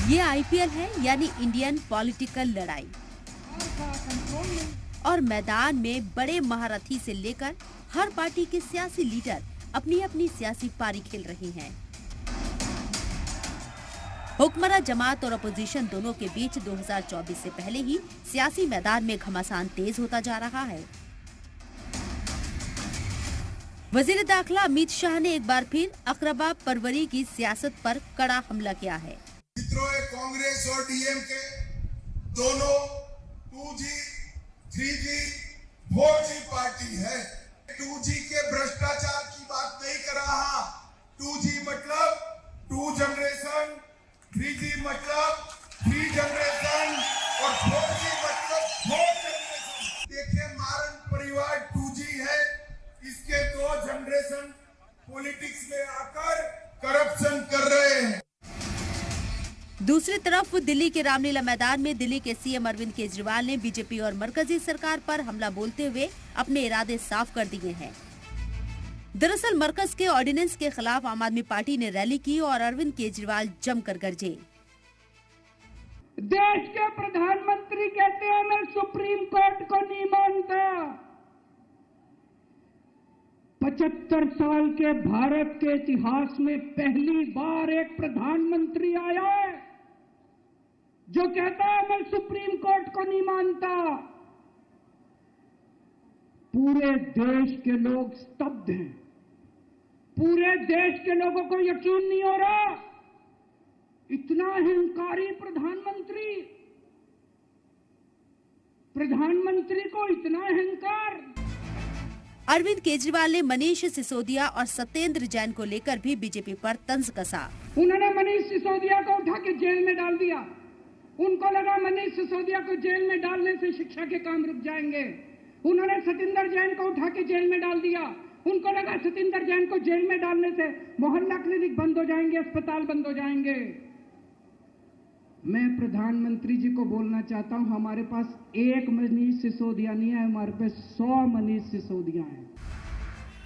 ये IPL है, यानी इंडियन पॉलिटिकल लड़ाई। और मैदान में बड़े महारथी से लेकर हर पार्टी के सियासी लीडर अपनी अपनी सियासी पारी खेल रहे हैं। हुक्मरान जमात और अपोजिशन दोनों के बीच 2024 से पहले ही सियासी मैदान में घमासान तेज होता जा रहा है। वजीर दाखिला अमित शाह ने एक बार फिर अकरबा परवरी की सियासत पर कड़ा हमला किया है। कांग्रेस और DMK दोनों 2G, 3G, 4G पार्टी है। 2G के भ्रष्टाचार की बात नहीं कर रहा। 2G मतलब 2 जनरेशन, 3G मतलब 3 जनरेशन और 4G मतलब 4 जनरेशन। देखिए, मारन परिवार 2G है, इसके 2 जनरेशन पॉलिटिक्स में आकर करप्शन कर रहे हैं। दूसरी तरफ दिल्ली के रामलीला मैदान में दिल्ली के CM अरविंद केजरीवाल ने बीजेपी और मरकजी सरकार पर हमला बोलते हुए अपने इरादे साफ कर दिए हैं। दरअसल मरकज के ऑर्डिनेंस के खिलाफ आम आदमी पार्टी ने रैली की और अरविंद केजरीवाल जमकर गरजे। देश के प्रधानमंत्री कहते हैं मैं सुप्रीम कोर्ट को नहीं मानता। 75 साल के भारत के इतिहास में पहली बार एक प्रधानमंत्री आया है जो कहता है मैं सुप्रीम कोर्ट को नहीं मानता। पूरे देश के लोग स्तब्ध हैं। पूरे देश के लोगों को यकीन नहीं हो रहा, इतना अहंकारी प्रधानमंत्री को इतना अहंकार। अरविंद केजरीवाल ने मनीष सिसोदिया और सत्येंद्र जैन को लेकर भी बीजेपी पर तंज कसा। उन्होंने मनीष सिसोदिया को उठा के जेल में डाल दिया। उनको लगा मनीष सिसोदिया को जेल में डालने से शिक्षा के काम रुक जाएंगे। उन्होंने सत्येंद्र जैन को उठा के जेल में डाल दिया। उनको लगा सत्येंद्र जैन को जेल में डालने से मोहल्ला क्लिनिक बंद हो जाएंगे, अस्पताल बंद हो जाएंगे। मैं प्रधानमंत्री जी को बोलना चाहता हूं, हमारे पास एक मनीष सिसोदिया नहीं है, हमारे पास 100 मनीष सिसोदिया हैं।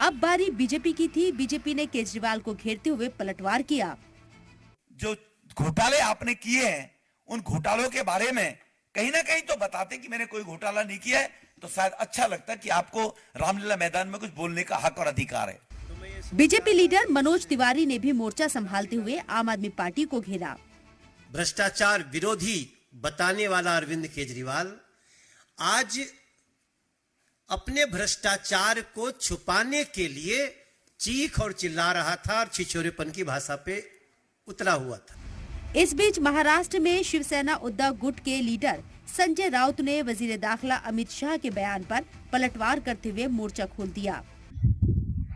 अब बारी बीजेपी की थी। बीजेपी ने केजरीवाल को घेरते हुए पलटवार किया। जो घोटाले आपने किए हैं, उन घोटालों के बारे में कहीं ना कहीं तो बताते कि मैंने कोई घोटाला नहीं किया है, तो शायद अच्छा लगता कि आपको रामलीला मैदान में कुछ बोलने का हक और अधिकार है। बीजेपी लीडर मनोज तिवारी ने भी मोर्चा संभालते हुए आम आदमी पार्टी को घेरा। भ्रष्टाचार विरोधी बताने वाला अरविंद केजरीवाल आज अपने भ्रष्टाचार को छुपाने के लिए चीख और चिल्ला रहा था और छिछोरेपन की भाषा पे उतरा हुआ था। इस बीच महाराष्ट्र में शिवसेना उद्धव गुट के लीडर संजय राउत ने वजीर दाखिला अमित शाह के बयान पर पलटवार करते हुए मोर्चा खोल दिया।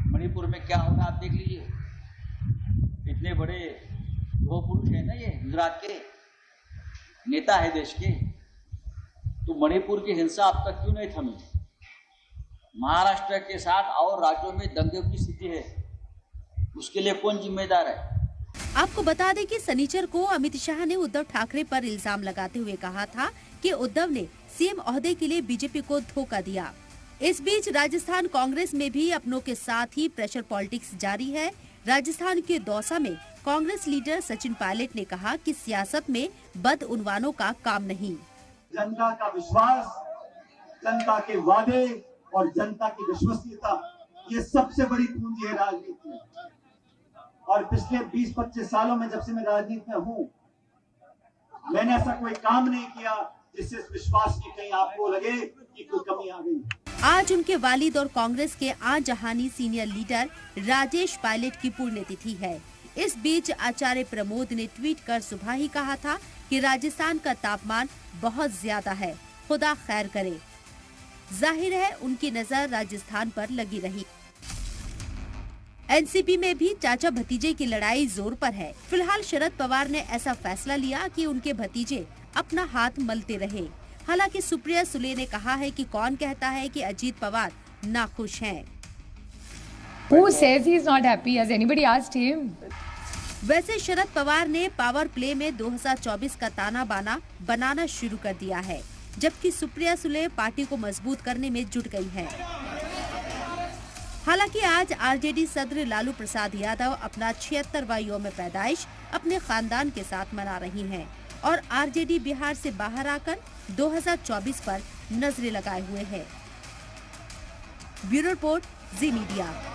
मणिपुर में क्या होगा आप देख लीजिए। इतने बड़े वो पुरुष है ना, ये गुजरात के नेता है देश के, तो मणिपुर की हिंसा अब तक क्यों नहीं थमी? महाराष्ट्र के साथ और राज्यों में दंगे की स्थिति है, उसके लिए कौन जिम्मेदार है? आपको बता दें कि शनिचर को अमित शाह ने उद्धव ठाकरे पर इल्जाम लगाते हुए कहा था कि उद्धव ने CM ओहदे के लिए बीजेपी को धोखा दिया। इस बीच राजस्थान कांग्रेस में भी अपनों के साथ ही प्रेशर पॉलिटिक्स जारी है। राजस्थान के दौसा में कांग्रेस लीडर सचिन पायलट ने कहा कि सियासत में बदउनवानों का काम नहीं। जनता का विश्वास, जनता के वादे और जनता की विश्वसनीयता, ये सबसे बड़ी पूंजी है राजनीति में। और पिछले 20-25 सालों में जब से मैं राजनीति में हूँ, मैंने ऐसा कोई काम नहीं किया जिससे इस विश्वास की कहीं आपको लगे कि कोई कमी आ गई। आज उनके वालिद और कांग्रेस के आजहानी सीनियर लीडर राजेश पायलट की पुण्यतिथि है। इस बीच आचार्य प्रमोद ने ट्वीट कर सुबह ही कहा था कि राजस्थान का तापमान बहुत ज्यादा है, खुदा खैर करे। जाहिर है उनकी नजर राजस्थान पर लगी रही। एनसीपी में भी चाचा भतीजे की लड़ाई जोर पर है। फिलहाल शरद पवार ने ऐसा फैसला लिया कि उनके भतीजे अपना हाथ मलते रहे। हालांकि सुप्रिया सुले ने कहा है कि कौन कहता है कि अजीत पवार नाखुश हैं। Who says he is not happy? Has anybody asked him? वैसे शरद पवार ने पावर प्ले में 2024 का ताना बाना बनाना शुरू कर दिया है, जबकि सुप्रिया सुले पार्टी को मजबूत करने में जुट गई है। हालांकि आज आरजेडी सदर लालू प्रसाद यादव अपना 76वां यौम पैदाइश अपने खानदान के साथ मना रही हैं और आरजेडी बिहार से बाहर आकर 2024 पर नजरें लगाए हुए है। ब्यूरो रिपोर्ट, जी मीडिया।